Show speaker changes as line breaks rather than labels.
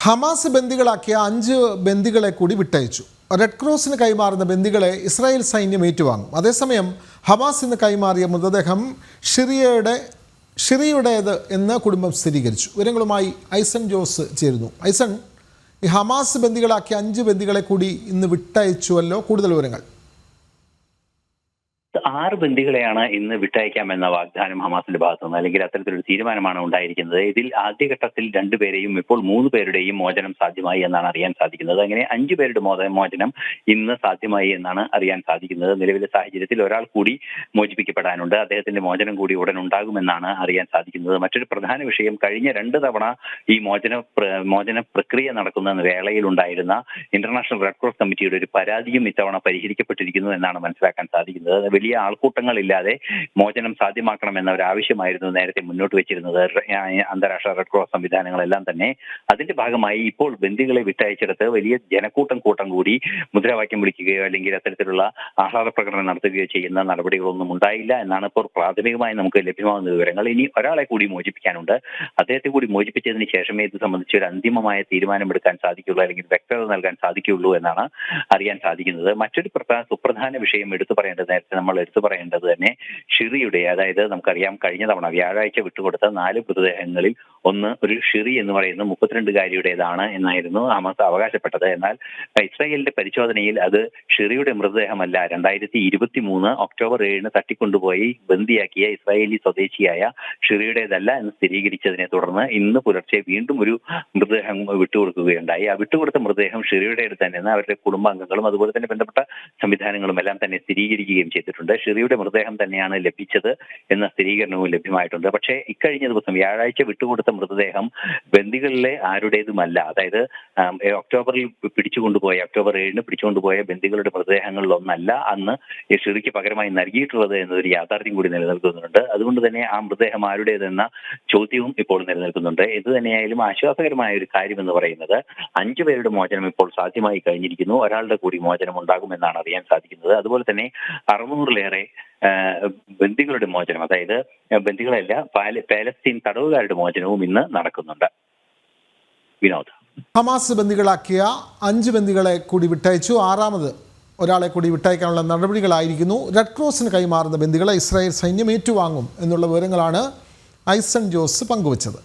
Hamas ബന്ദികളാക്കിയ 5 ബന്ദികളെ കൂടി വിട്ടയച്ചു. റെഡ് ക്രോസിന് കൈമാറുന്ന ബന്ദികളെ ഇസ്രായേൽ സൈന്യം ഏറ്റുവാങ്ങും. അതേസമയം ഹമാസ് ഇന്ന് കൈമാറിയ മൃതദേഹം ഷിറിയുടേത് എന്ന് കുടുംബം സ്ഥിരീകരിച്ചു. വിവരങ്ങളുമായി ഐസൺ ജോസ് ചേരുന്നു. ഐസൺ, ഈ ഹമാസ് ബന്ദികളാക്കിയ 5 ബന്ദികളെ കൂടി ഇന്ന് വിട്ടയച്ചുവല്ലോ, കൂടുതൽ വിവരങ്ങൾ.
6 ബന്ദികളെയാണ് ഇന്ന് വിട്ടയക്കാമെന്ന വാഗ്ദാനം ഹമാസിന്റെ ഭാഗത്തുനിന്ന്, അല്ലെങ്കിൽ അത്തരത്തിലൊരു തീരുമാനമാണ് ഉണ്ടായിരിക്കുന്നത്. ഇതിൽ ആദ്യഘട്ടത്തിൽ 2 പേരെയും, ഇപ്പോൾ 3 പേരുടെയും മോചനം സാധ്യമായി എന്നാണ് അറിയാൻ സാധിക്കുന്നത്. അങ്ങനെ 5 പേരുടെ മോചനം ഇന്ന് സാധ്യമായി എന്നാണ് അറിയാൻ സാധിക്കുന്നത്. നിലവിലെ സാഹചര്യത്തിൽ ഒരാൾ കൂടി മോചിപ്പിക്കപ്പെടാനുണ്ട്. അദ്ദേഹത്തിന്റെ മോചനം കൂടി ഉടൻ ഉണ്ടാകുമെന്നാണ് അറിയാൻ സാധിക്കുന്നത്. മറ്റൊരു പ്രധാന വിഷയം, കഴിഞ്ഞ 2 തവണ ഈ മോചന പ്രക്രിയ നടക്കുന്ന വേളയിൽ ഉണ്ടായിരുന്ന ഇന്റർനാഷണൽ റെഡ് ക്രോസ് കമ്മിറ്റിയുടെ ഒരു പരാതിയും ഇത്തവണ പരിഹരിക്കപ്പെട്ടിരിക്കുന്നു എന്നാണ് മനസ്സിലാക്കാൻ സാധിക്കുന്നത്. വലിയ ആൾക്കൂട്ടങ്ങളില്ലാതെ മോചനം സാധ്യമാക്കണമെന്ന ഒരു ആവശ്യമായിരുന്നു നേരത്തെ മുന്നോട്ട് വെച്ചിരുന്നത് അന്താരാഷ്ട്ര റെഡ് ക്രോസ് സംവിധാനങ്ങളെല്ലാം തന്നെ. അതിന്റെ ഭാഗമായി ഇപ്പോൾ ബന്ദികളെ വിട്ടയച്ചെടുത്ത് വലിയ ജനക്കൂട്ടം കൂടി മുദ്രാവാക്യം വിളിക്കുകയോ അല്ലെങ്കിൽ അത്തരത്തിലുള്ള ആഹ്ലാദ പ്രകടനം നടത്തുകയോ ചെയ്യുന്ന നടപടികളൊന്നും ഉണ്ടായില്ല എന്നാണ് ഇപ്പോൾ പ്രാഥമികമായി നമുക്ക് ലഭ്യമാകുന്ന വിവരങ്ങൾ. ഇനി ഒരാളെ കൂടി മോചിപ്പിക്കാനുണ്ട്. അദ്ദേഹത്തെ കൂടി മോചിപ്പിച്ചതിന് ശേഷമേ ഇത് സംബന്ധിച്ച് ഒരു അന്തിമമായ തീരുമാനമെടുക്കാൻ സാധിക്കുള്ളൂ, അല്ലെങ്കിൽ വ്യക്തത നൽകാൻ സാധിക്കുള്ളൂ എന്നാണ് അറിയാൻ സാധിക്കുന്നത്. മറ്റൊരു സുപ്രധാന വിഷയം നേരത്തെ നമ്മൾ എടുത്തു പറയേണ്ടത് തന്നെ ഷിറിയുടെ, അതായത് നമുക്കറിയാം കഴിഞ്ഞ തവണ വ്യാഴാഴ്ച വിട്ടുകൊടുത്ത 4 മൃതദേഹങ്ങളിൽ ഒന്ന് ഒരു ഷിറി എന്ന് പറയുന്ന 32-കാരിയുടേതാണ് എന്നായിരുന്നു ഹമാസ് അവകാശപ്പെട്ടത്. എന്നാൽ ഇസ്രായേലിന്റെ പരിശോധനയിൽ അത് ഷിറിയുടെ മൃതദേഹമല്ല, 2023 ഒക്ടോബർ 7 തട്ടിക്കൊണ്ടുപോയി ബന്ദിയാക്കിയ ഇസ്രായേലി സ്വദേശിയായ ഷിറിയുടേതല്ല എന്ന് സ്ഥിരീകരിച്ചതിനെ തുടർന്ന് ഇന്ന് പുലർച്ചെ വീണ്ടും ഒരു മൃതദേഹം വിട്ടുകൊടുക്കുകയുണ്ടായി. ആ വിട്ടുകൊടുത്ത മൃതദേഹം ഷിറിയുടേത് തന്നെയെന്ന് അവരുടെ കുടുംബാംഗങ്ങളും അതുപോലെ തന്നെ ബന്ധപ്പെട്ട സംവിധാനങ്ങളും എല്ലാം തന്നെ സ്ഥിരീകരിക്കുകയും ചെയ്തിട്ടുണ്ട്. ഷിറിയുടെ മൃതദേഹം തന്നെയാണ് ലഭിച്ചത് എന്ന സ്ഥിരീകരണവും ലഭ്യമായിട്ടുണ്ട്. പക്ഷേ ഇക്കഴിഞ്ഞ ദിവസം വ്യാഴാഴ്ച വിട്ടുകൊടുത്ത മൃതദേഹം ബന്ദികളിലെ ആരുടേതുമല്ല. അതായത് ഒക്ടോബർ 7 പിടിച്ചുകൊണ്ടുപോയ ബന്ദികളുടെ മൃതദേഹങ്ങളിൽ ഒന്നല്ല അന്ന് ഷിറിക്ക് പകരമായി നൽകിയിട്ടുള്ളത് എന്നതൊരു യാഥാർത്ഥ്യം കൂടി നിലനിൽക്കുന്നുണ്ട്. അതുകൊണ്ട് തന്നെ ആ മൃതദേഹം ആരുടേതെന്ന ചോദ്യവും ഇപ്പോൾ നിലനിൽക്കുന്നുണ്ട്. ഇത് തന്നെയായാലും ആശ്വാസകരമായ ഒരു കാര്യം എന്ന് പറയുന്നത് 5 പേരുടെ മോചനം ഇപ്പോൾ സാധ്യമായി കഴിഞ്ഞിരിക്കുന്നു. ഒരാളുടെ കൂടി മോചനം ഉണ്ടാകുമെന്നാണ് അറിയാൻ സാധിക്കുന്നത്. അതുപോലെ തന്നെ 600-ലേറെ ബന്ദികളുടെ മോചനം, അതായത് ബന്ദികളല്ല, പാലസ്തീൻ തടവുകാരുടെ മോചനവും ഇന്ന് നടക്കുന്നുണ്ട്. വിനോദ്,
ഹമാസ് ബന്ദികളാക്കിയ 5 ബന്ദികളെ കൂടി വിട്ടയച്ചു. 6ാമത് ഒരാളെ കൂടി വിട്ടയക്കാനുള്ള നടപടികളായിരിക്കുന്നു. റെഡ് ക്രോസിന് കൈമാറുന്ന ബന്ദികളെ ഇസ്രായേൽ സൈന്യം ഏറ്റുവാങ്ങും എന്നുള്ള വിവരങ്ങളാണ് ഐസൺ ജോസ് പങ്കുവച്ചത്.